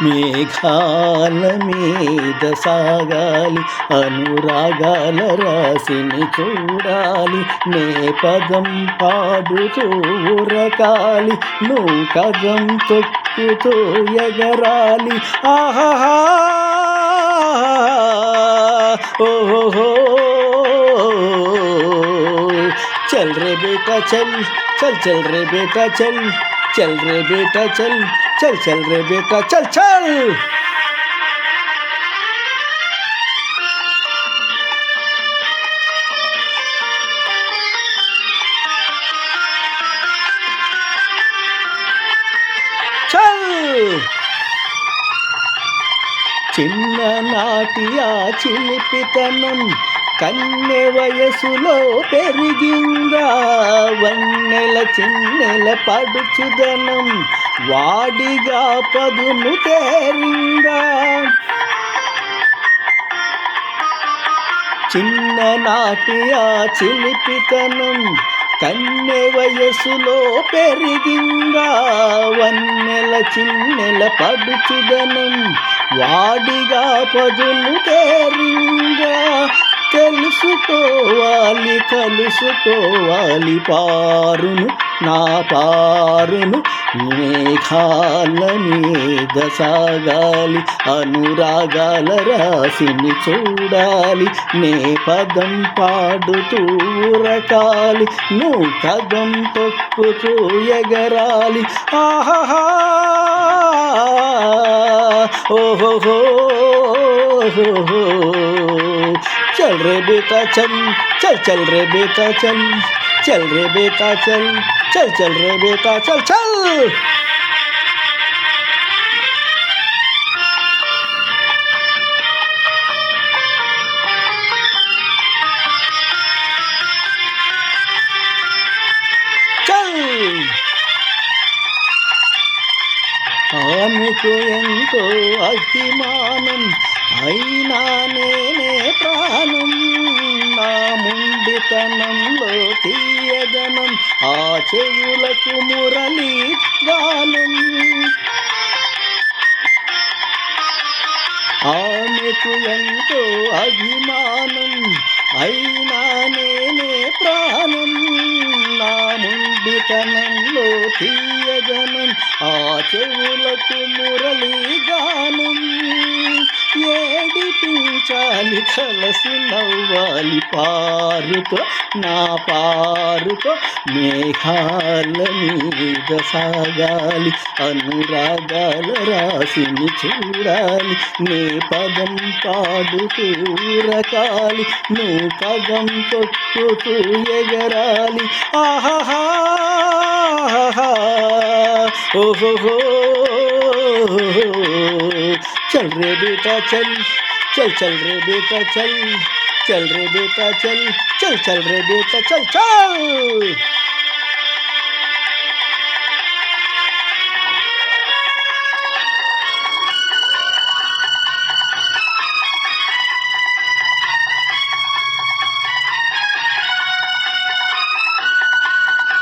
మేఘాల మీద సాగాలి, అనురాగాల రాశిని చూడాలి, నే పదం పాడుతూ ఉరకాలి, నువ్వు కదం తొక్కుతూ ఎగరాలి. ఆహాహా ఓహో చల్ రే బేటా చల్ చల్ చల్ రే బేటా చల్ चल रे बेटा चल चल चल रे बेटा चल चल चल చిన్ననాటి ఆ చిలిపితనం కన్నె వయసులో పెరిగిందా, వన్నెల చిన్నెల పడుచుదనం వాడిగా పదును తేరిందా. చిన్ననాటి ఆ చిలిపితనం కన్నె వయసులో పెరిగిందా, వన్నెల చిన్నెల పడుచుదనం వాడిగా పదును తేరిందా. తెలుసుకోవాలి కలుసుకోవాలి పారును నా పారును, మేఘాల మీద సాగాలి, అనురాగాల రాశిని చూడాలి, నే పదం పాడుతూ ఉరకాలి, నువ్వు కదం తొక్కుతూ ఎగరాలి. ఆహాహా ఓహో चल रे बेटा चल चल चल रे बेटा चल चल रे बेटा चल चल चल रे बेटा चल चल चल ఆమెకు ఎంతో అభిమానం అయినా నేనే ప్రాణం, నా ముండితనంలో తీయదనం ఆ చెవులకు మురళీ గానం. ఆమెకు ఎంతో అభిమానం అయినా నేనే ప్రాణం, నా ముండితనంలో తీయదనం ఆ చెవులకు మురళీ గానం. ఏడిపించాలి కలసి నవ్వాలి పారుతో నా పారుతో, మేఘాల మీద సాగాలి, అనురాగాల రాశిని చూడాలి, నే పదం పాడుతూ రకాలి, నువ్వు పదం తొక్కుతూ ఎగరాలి. ఆహాహా ఓహో चल रे बेटा चल चल चल रे बेटा चल चल रे बेटा चल चल चल रे बेटा चल चल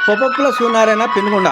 పొప్పల సూనారాయణ పెనుగొండ.